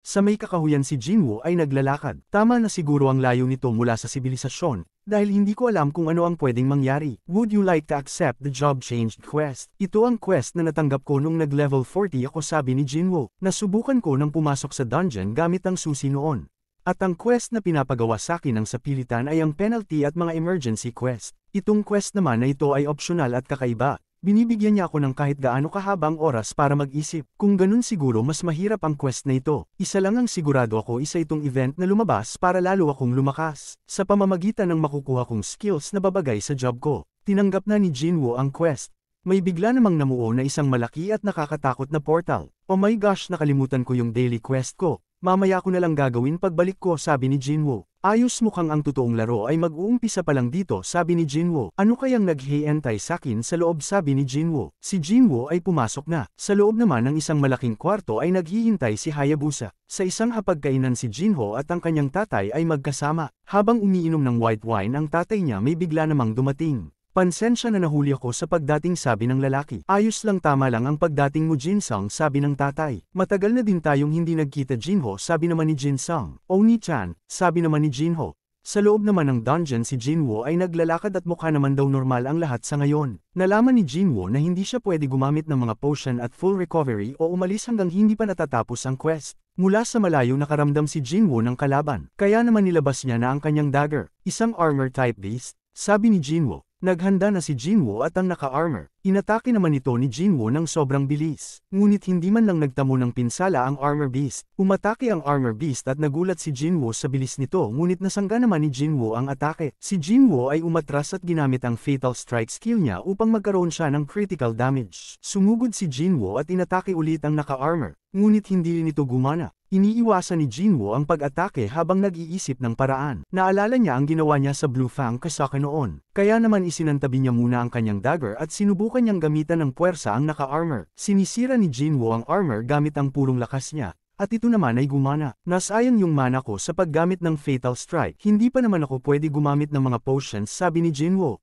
Sa may kakahuyan si Jinwoo ay naglalakad. Tama na siguro ang layo nito mula sa sibilisasyon, dahil hindi ko alam kung ano ang pwedeng mangyari. Would you like to accept the job changed quest? Ito ang quest na natanggap ko nung nag-level 40 ako, sabi ni Jinwoo. Nasubukan ko nang pumasok sa dungeon gamit ang susi noon. At ang quest na pinapagawa sa akin ng sapilitan ay ang penalty at mga emergency quest. Itong quest naman na ito ay optional at kakaiba. Binibigyan niya ako ng kahit gaano kahabang oras para mag-isip. Kung ganun siguro mas mahirap ang quest na ito. Isa lang ang sigurado ako, isa itong event na lumabas para lalo akong lumakas. Sa pamamagitan ng makukuha kong skills na babagay sa job ko. Tinanggap na ni Jinwoo ang quest. May bigla namang namuo na isang malaki at nakakatakot na portal. Oh my gosh, nakalimutan ko yung daily quest ko. Mamaya ko na lang gagawin pagbalik ko, sabi ni Jinwoo. Ayos, mukhang ang totoong laro ay mag-uumpisa pa lang dito, sabi ni Jinwoo. Ano kayang naghihintay sa akin sa loob, sabi ni Jinwoo. Si Jinwoo ay pumasok na. Sa loob naman ng isang malaking kwarto ay naghihintay si Hayabusa. Sa isang hapagkainan si Jinho at ang kanyang tatay ay magkasama. Habang umiinom ng white wine ang tatay niya, may bigla namang dumating. Pansensya na nahuli ako sa pagdating, sabi ng lalaki. Ayos lang, tama lang ang pagdating mo, Jinsung, sabi ng tatay. Matagal na din tayong hindi nagkita, Jinho, sabi naman ni Jinsung. Oni-chan, sabi naman ni Jinho. Sa loob naman ng dungeon si Jinwoo ay naglalakad at mukha naman daw normal ang lahat sa ngayon. Nalaman ni Jinwoo na hindi siya pwede gumamit ng mga potion at full recovery o umalis hanggang hindi pa natatapos ang quest. Mula sa malayo nakaramdam si Jinwoo ng kalaban, kaya naman nilabas niya na ang kanyang dagger, isang armor type beast, sabi ni Jinwoo. Naghanda na si Jinwoo at ang naka-armor. Inatake naman ito ni Jinwoo ng sobrang bilis. Ngunit hindi man lang nagtamo ng pinsala ang armor beast. Umatake ang armor beast at nagulat si Jinwoo sa bilis nito, ngunit nasangga naman ni Jinwoo ang atake. Si Jinwoo ay umatras at ginamit ang fatal strike skill niya upang magkaroon siya ng critical damage. Sumugod si Jinwoo at inatake ulit ang naka-armor. Ngunit hindi rin ito gumana. Iniiwasan ni Jinwoo ang pag-atake habang nag-iisip ng paraan. Naalala niya ang ginawa niya sa Blue Fang Kasaka noon. Kaya naman isinantabi niya muna ang kanyang dagger at sinubukan niyang gamitan ng puwersa ang naka-armor. Sinisira ni Jinwoo ang armor gamit ang purong lakas niya. At ito naman ay gumana. Nasayang yung mana ko sa paggamit ng fatal strike. Hindi pa naman ako pwede gumamit ng mga potions, sabi ni Jinwoo.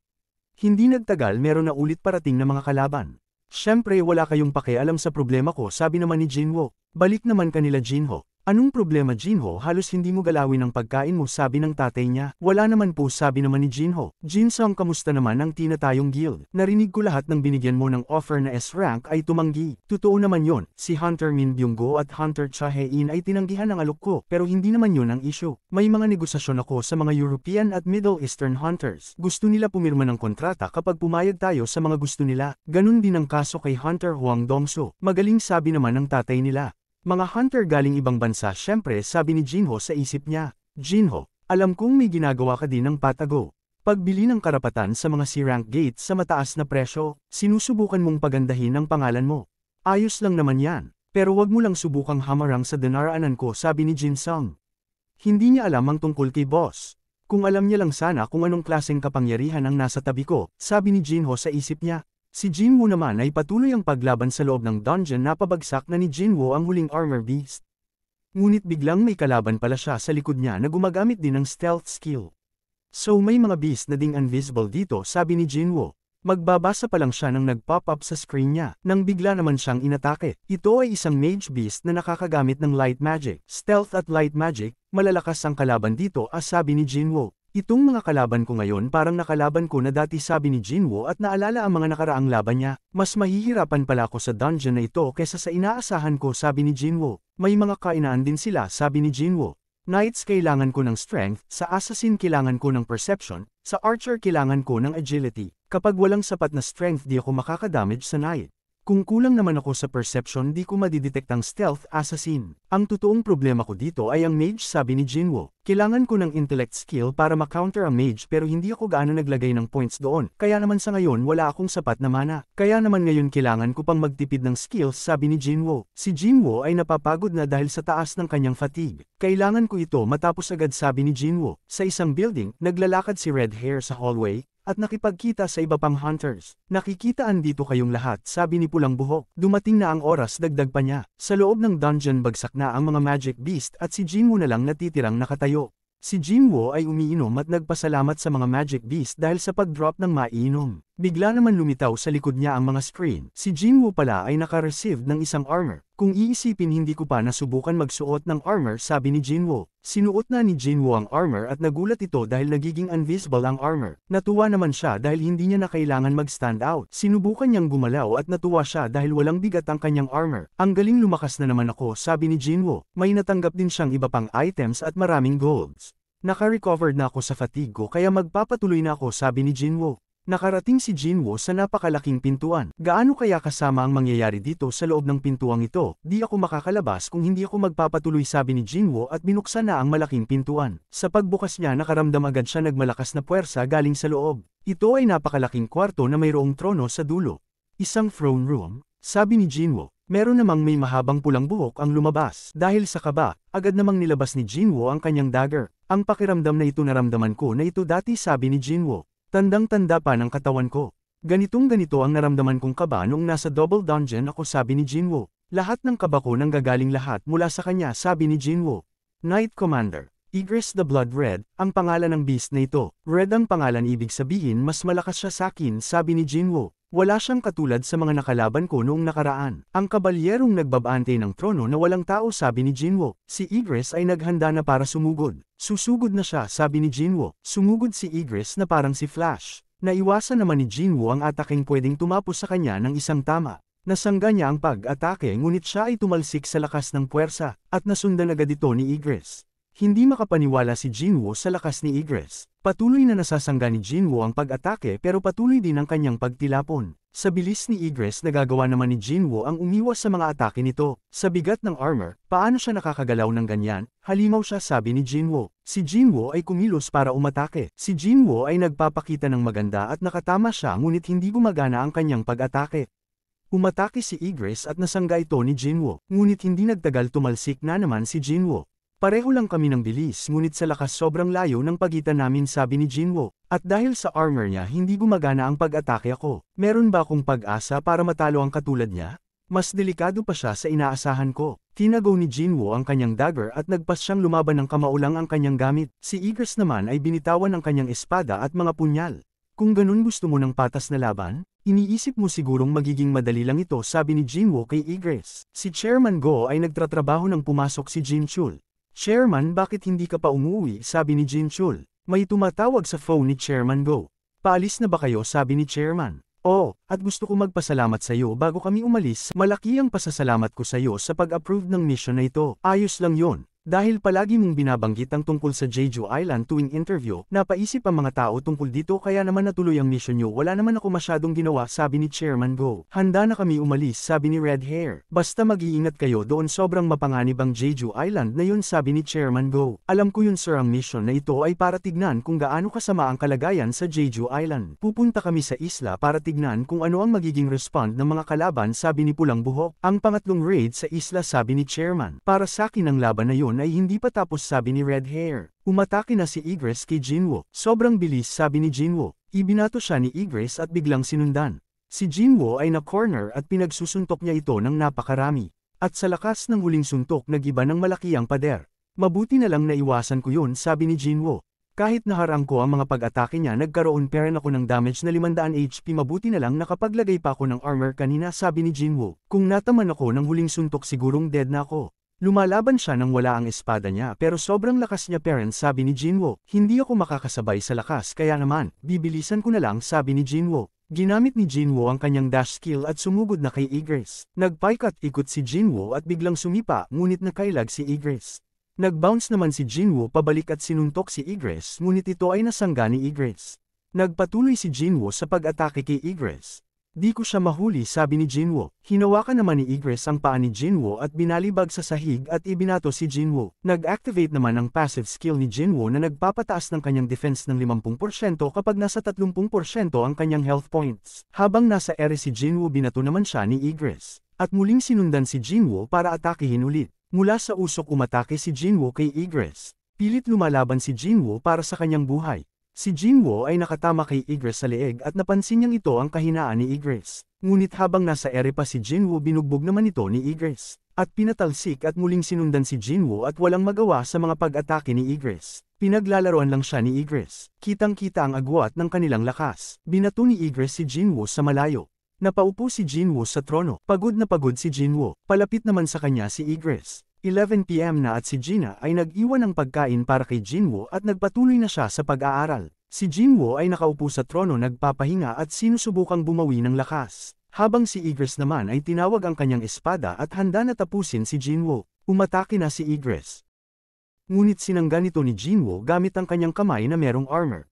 Hindi nagtagal, meron na ulit parating na mga kalaban. Siyempre wala kayong pakialam sa problema ko, sabi naman ni Jinwoo. Balik naman kanila, Jinho. Anong problema, Jinho? Halos hindi mo galawin ang pagkain mo, sabi ng tatay niya. Wala naman po, sabi naman ni Jinho. Jinsung, kamusta naman ang tinatayong guild? Narinig ko lahat ng binigyan mo ng offer na S-rank ay tumanggi. Totoo naman yon. Si Hunter Min Byung-go at Hunter Cha-hae-in ay tinanggihan ng alok ko, pero hindi naman yon ang issue. May mga negosasyon ako sa mga European at Middle Eastern hunters. Gusto nila pumirma ng kontrata kapag pumayag tayo sa mga gusto nila. Ganun din ang kaso kay Hunter Huang Dongso. Magaling, sabi naman ng tatay nila. Mga hunter galing ibang bansa, syempre, sabi ni Jinho sa isip niya. Jinho, alam kong may ginagawa ka din ng patago. Pagbili ng karapatan sa mga C-rank gates sa mataas na presyo, sinusubukan mong pagandahin ang pangalan mo. Ayos lang naman yan, pero wag mo lang subukang hamarang sa dinaraanan ko, sabi ni Jinsung. Hindi niya alam ang tungkol kay boss. Kung alam niya lang sana kung anong klaseng kapangyarihan ang nasa tabi ko, sabi ni Jinho sa isip niya. Si Jinwoo naman ay patuloy ang paglaban sa loob ng dungeon. Napabagsak na ni Jinwoo ang huling armor beast. Ngunit biglang may kalaban pala siya sa likod niya na gumagamit din ng stealth skill. So may mga beast na ding invisible dito, sabi ni Jinwoo. Magbabasa pa lang siya nang nag-pop up sa screen niya, nang bigla naman siyang inatake. Ito ay isang mage beast na nakakagamit ng light magic. Stealth at light magic, malalakas ang kalaban dito, sabi ni Jinwoo. Itong mga kalaban ko ngayon parang nakalaban ko na dati, sabi ni Jinwoo, at naalala ang mga nakaraang laban niya. Mas mahihirapan pala ako sa dungeon na ito kaysa sa inaasahan ko, sabi ni Jinwoo. May mga kainaan din sila, sabi ni Jinwoo. Knights kailangan ko ng strength, sa assassin kailangan ko ng perception, sa archer kailangan ko ng agility. Kapag walang sapat na strength di ako makakadamage sa knight. Kung kulang naman ako sa perception di ko madidetect ang stealth assassin. Ang totoong problema ko dito ay ang mage, sabi ni Jinwoo. Kailangan ko ng intellect skill para ma-counter ang mage pero hindi ako gaano naglagay ng points doon. Kaya naman sa ngayon wala akong sapat na mana. Kaya naman ngayon kailangan ko pang magtipid ng skills, sabi ni Jinwoo. Si Jinwoo ay napapagod na dahil sa taas ng kanyang fatigue. Kailangan ko ito matapos agad, sabi ni Jinwoo. Sa isang building, naglalakad si Red Hair sa hallway at nakipagkita sa iba pang hunters. Nakikitaan dito kayong lahat, sabi ni Pulang Buhok. Dumating na ang oras, dagdag pa niya. Sa loob ng dungeon bagsak na ang mga magic beast at si Jinwoo na lang natitirang nakatayo. Si Jinwoo ay umiinom at nagpasalamat sa mga magic beast dahil sa pag-drop ng maiinom. Bigla naman lumitaw sa likod niya ang mga screen. Si Jinwoo pala ay naka-receive ng isang armor. Kung iisipin hindi ko pa nasubukan magsuot ng armor, sabi ni Jinwoo. Sinuot na ni Jinwoo ang armor at nagulat ito dahil nagiging invisible ang armor. Natuwa naman siya dahil hindi niya na kailangan mag-stand out. Sinubukan niyang gumalaw at natuwa siya dahil walang bigat ang kanyang armor. Ang galing, lumakas na naman ako, sabi ni Jinwoo. May natanggap din siyang iba pang items at maraming golds. Naka-recovered na ako sa fatigue ko kaya magpapatuloy na ako, sabi ni Jinwoo. Nakarating si Jinwoo sa napakalaking pintuan. Gaano kaya kasama ang mangyayari dito sa loob ng pintuang ito? Di ako makakalabas kung hindi ako magpapatuloy, sabi ni Jinwoo at binuksan na ang malaking pintuan. Sa pagbukas niya nakaramdam agad siya nagmalakas na puwersa galing sa loob. Ito ay napakalaking kwarto na mayroong trono sa dulo. Isang throne room, sabi ni Jinwoo. Meron namang may mahabang pulang buhok ang lumabas. Dahil sa kaba, agad namang nilabas ni Jinwoo ang kanyang dagger. Ang pakiramdam na ito, naramdaman ko na ito dati, sabi ni Jinwoo. Tandang-tanda pa ng katawan ko. Ganitong-ganito ang naramdaman kong kaba noong nasa double dungeon ako, sabi ni Jinwoo. Lahat ng kaba ko nanggagaling lahat mula sa kanya, sabi ni Jinwoo. Knight Commander Igris the Blood Red, ang pangalan ng beast na ito. Red ang pangalan, ibig sabihin mas malakas siya sa akin, sabi ni Jinwoo. Wala siyang katulad sa mga nakalaban ko noong nakaraan. Ang kabalyerong nagbabante ng trono na walang tao, sabi ni Jinwoo. Si Igris ay naghanda na para sumugod. Susugod na siya, sabi ni Jinwoo. Sumugod si Igris na parang si Flash. Naiwasan naman ni Jinwoo ang ataking pwedeng tumapos sa kanya ng isang tama. Nasangga niya ang pag-atake, ngunit siya ay tumalsik sa lakas ng puwersa, at nasundan agad ito ni Igris. Hindi makapaniwala si Jinwoo sa lakas ni Igris. Patuloy na nasasangga ni Jinwoo ang pag-atake pero patuloy din ang kanyang pagtilapon. Sa bilis ni Igris, nagagawa naman ni Jinwoo ang umiwas sa mga atake nito. Sa bigat ng armor, paano siya nakakagalaw ng ganyan? Halimaw siya, sabi ni Jinwoo. Si Jinwoo ay kumilos para umatake. Si Jinwoo ay nagpapakita ng maganda at nakatama siya, ngunit hindi gumagana ang kanyang pag-atake. Umatake si Igris at nasangga ito ni Jinwoo, ngunit hindi nagtagal tumalsik na naman si Jinwoo. Pareho lang kami ng bilis, ngunit sa lakas sobrang layo ng pagitan namin, sabi ni Jinwoo. At dahil sa armor niya hindi gumagana ang pag-atake ako. Meron ba akong pag-asa para matalo ang katulad niya? Mas delikado pa siya sa inaasahan ko. Tinagaw ni Jinwoo ang kanyang dagger at nagpas siyang lumaban ng kamaulang ang kanyang gamit. Si Igris naman ay binitawan ang kanyang espada at mga punyal. Kung ganun gusto mo ng patas na laban? Iniisip mo sigurong magiging madali lang ito, sabi ni Jinwoo kay Igris. Si Chairman Go ay nagtatrabaho nang pumasok si Jin Chul. Chairman, bakit hindi ka pa umuwi, sabi ni Jin Chul. May tumatawag sa phone ni Chairman Go. Paalis na ba kayo, sabi ni Chairman. Oo, at gusto ko magpasalamat sa iyo bago kami umalis. Malaki ang pasasalamat ko sa iyo sa pag-approve ng mission na ito. Ayos lang yon. Dahil palagi mong binabanggit ang tungkol sa Jeju Island tuwing interview, napaisip ang mga tao tungkol dito kaya naman natuloy ang mission nyo. Wala naman ako masyadong ginawa, sabi ni Chairman Go. Handa na kami umalis, sabi ni Red Hair. Basta mag-iingat kayo doon, sobrang mapanganib ang Jeju Island na yun, sabi ni Chairman Go. Alam ko yun sir, ang mission na ito ay para tignan kung gaano kasama ang kalagayan sa Jeju Island. Pupunta kami sa isla para tignan kung ano ang magiging respond ng mga kalaban, sabi ni Pulang Buhok. Ang pangatlong raid sa isla, sabi ni Chairman. Para sa akin ang laban na yun ay hindi pa tapos, sabi ni Red Hair. Umatake na si Igris kay Jinwoo. Sobrang bilis, sabi ni Jinwoo. Ibinato siya ni Igris at biglang sinundan. Si Jinwoo ay na-corner at pinagsusuntok niya ito ng napakarami. At sa lakas ng huling suntok nagiba ng malaki ang pader. Mabuti na lang naiwasan ko yun, sabi ni Jinwoo. Kahit naharang ko ang mga pag-atake niya, nagkaroon pa rin ako ng damage na 500 HP. Mabuti na lang nakapaglagay pa ako ng armor kanina, sabi ni Jinwoo. Kung nataman ako ng huling suntok sigurong dead na ako. Lumalaban siya nang wala ang espada niya pero sobrang lakas niya, parents, sabi ni Jinwoo. Hindi ako makakasabay sa lakas kaya naman, bibilisan ko na lang, sabi ni Jinwoo. Ginamit ni Jinwoo ang kanyang dash skill at sumugod na kay Igris. Nagpaikat-ikot si Jinwoo at biglang sumipa, ngunit nakailag si Igris. Nag-bounce naman si Jinwoo pabalik at sinuntok si Igris, ngunit ito ay nasangga ni Igris. Nagpatuloy si Jinwoo sa pag-atake kay Igris. Di ko siya mahuli, sabi ni Jinwoo. Hinawakan naman ni Igris ang paa ni Jinwoo at binalibag sa sahig at ibinato si Jinwoo. Nag-activate naman ang passive skill ni Jinwoo na nagpapataas ng kanyang defense ng 50% kapag nasa 30% ang kanyang health points. Habang nasa ere si Jinwoo, binato naman siya ni Igris. At muling sinundan si Jinwoo para atakihin ulit. Mula sa usok umatake si Jinwoo kay Igris. Pilit lumalaban si Jinwoo para sa kanyang buhay. Si Jinwoo ay nakatama kay Igris sa leeg at napansin niyang ito ang kahinaan ni Igris. Ngunit habang nasa ere pa si Jinwoo, binugbog naman ito ni Igris. At pinatalsik at muling sinundan si Jinwoo at walang magawa sa mga pag-atake ni Igris. Pinaglalaroan lang siya ni Igris. Kitang-kita ang agwat ng kanilang lakas. Binato ni Igris si Jinwoo sa malayo. Napaupo si Jinwoo sa trono. Pagod na pagod si Jinwoo. Palapit naman sa kanya si Igris. 11 PM na at si Gina ay nag-iwan ng pagkain para kay Jinwoo at nagpatuloy na siya sa pag-aaral. Si Jinwoo ay nakaupo sa trono nagpapahinga at sinusubukang bumawi ng lakas. Habang si Igris naman ay tinawag ang kanyang espada at handa na tapusin si Jinwoo. Umatake na si Igris. Ngunit sinangga nito ni Jinwoo gamit ang kanyang kamay na merong armor.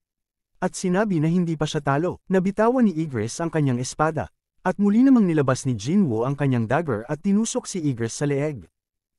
At sinabi na hindi pa siya talo. Nabitawan ni Igris ang kanyang espada. At muli namang nilabas ni Jinwoo ang kanyang dagger at tinusok si Igris sa leeg.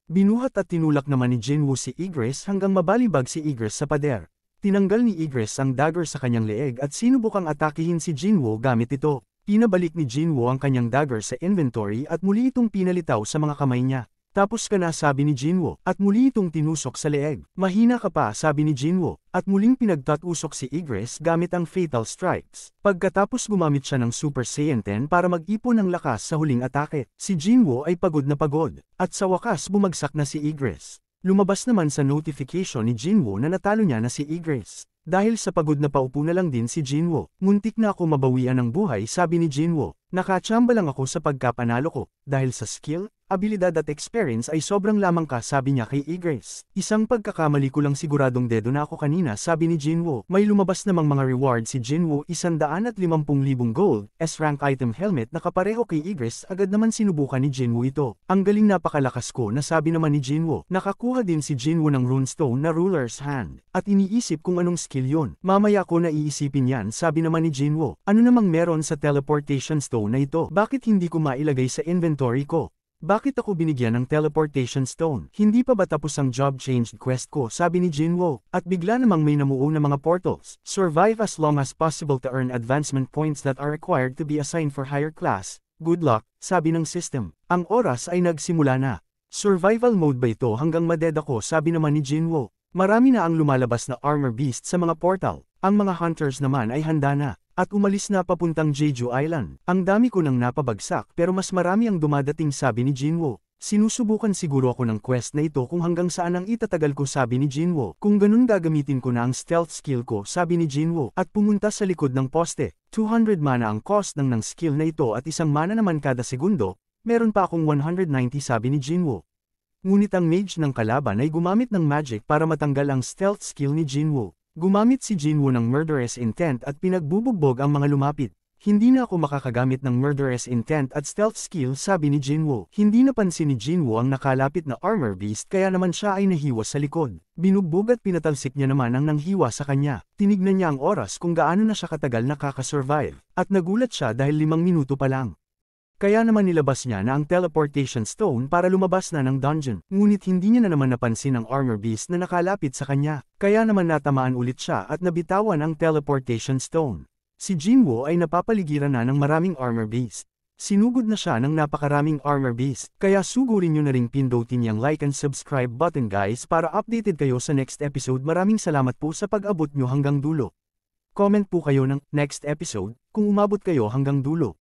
Binuhat at tinulak naman ni Jinwoo si Igris hanggang mabalibag si Igris sa pader. Tinanggal ni Igris ang dagger sa kanyang leeg at sinubukang atakihin si Jinwoo gamit ito. Pinabalik ni Jinwoo ang kanyang dagger sa inventory at muli itong pinalitaw sa mga kamay niya. Tapos ka na, sabi ni Jinwoo, at muli itong tinusok sa leeg. Mahina ka pa, sabi ni Jinwoo, at muling pinagtatusok si Igris gamit ang Fatal Strikes. Pagkatapos gumamit siya ng Super Saiyan 10 para mag-ipon ng lakas sa huling atake. Si Jinwoo ay pagod na pagod, at sa wakas bumagsak na si Igris. Lumabas naman sa notification ni Jinwoo na natalo niya na si Igris. Dahil sa pagod na paupo na lang din si Jinwoo. Muntik na ako mabawian ng buhay, sabi ni Jinwoo. Nakachamba lang ako sa pagkapanalo ko, dahil sa skill, abilidad at experience ay sobrang lamang ka, sabi niya kay Igris. Isang pagkakamali ko lang, siguradong dedo na ako kanina, sabi ni Jinwoo. May lumabas namang mga reward si Jinwoo, 150,000 gold, S-rank item helmet na kapareho kay Igris. Agad naman sinubukan ni Jinwoo ito. Ang galing, napakalakas ko na, sabi naman ni Jinwoo. Nakakuha din si Jinwoo ng runestone na ruler's hand. At iniisip kung anong skill yun. Mamaya ko na iisipin yan, sabi naman ni Jinwoo. Ano namang meron sa teleportation stone na ito? Bakit hindi ko mailagay sa inventory ko? Bakit ako binigyan ng teleportation stone? Hindi pa ba tapos ang job changed quest ko, sabi ni Jinwoo. At bigla namang may namuo na mga portals. Survive as long as possible to earn advancement points that are required to be assigned for higher class. Good luck, sabi ng system. Ang oras ay nagsimula na. Survival mode ba ito hanggang maded ako, sabi naman ni Jinwoo. Marami na ang lumalabas na armor beast sa mga portal. Ang mga hunters naman ay handa na. At umalis na papuntang Jeju Island. Ang dami ko nang napabagsak pero mas marami ang dumadating, sabi ni Jinwoo. Sinusubukan siguro ako ng quest na ito kung hanggang saan ang itatagal ko, sabi ni Jinwoo. Kung ganun gagamitin ko na ang stealth skill ko, sabi ni Jinwoo. At pumunta sa likod ng poste. 200 mana ang cost ng skill na ito at 1 mana naman kada segundo. Meron pa akong 190, sabi ni Jinwoo. Ngunit ang mage ng kalaban ay gumamit ng magic para matanggal ang stealth skill ni Jinwoo. Gumamit si Jinwoo ng murderous intent at pinagbubugbog ang mga lumapit. Hindi na ako makakagamit ng murderous intent at stealth skill, sabi ni Jinwoo. Hindi napansin ni Jinwoo ang nakalapit na armor beast kaya naman siya ay nahiwas sa likod. Binugbog at pinatalsik niya naman ang nanghiwa sa kanya. Tinignan niya ang oras kung gaano na siya katagal nakakasurvive. At nagulat siya dahil 5 minuto pa lang. Kaya naman nilabas niya na ang teleportation stone para lumabas na ng dungeon. Ngunit hindi niya na naman napansin ang armor beast na nakalapit sa kanya. Kaya naman natamaan ulit siya at nabitawan ang teleportation stone. Si Jinwoo ay napapaligiran na ng maraming armor beast. Sinugod na siya ng napakaraming armor beast. Kaya sugurin niyo na ring pindutin yung like and subscribe button, guys, para updated kayo sa next episode. Maraming salamat po sa pag-abot nyo hanggang dulo. Comment po kayo ng next episode kung umabot kayo hanggang dulo.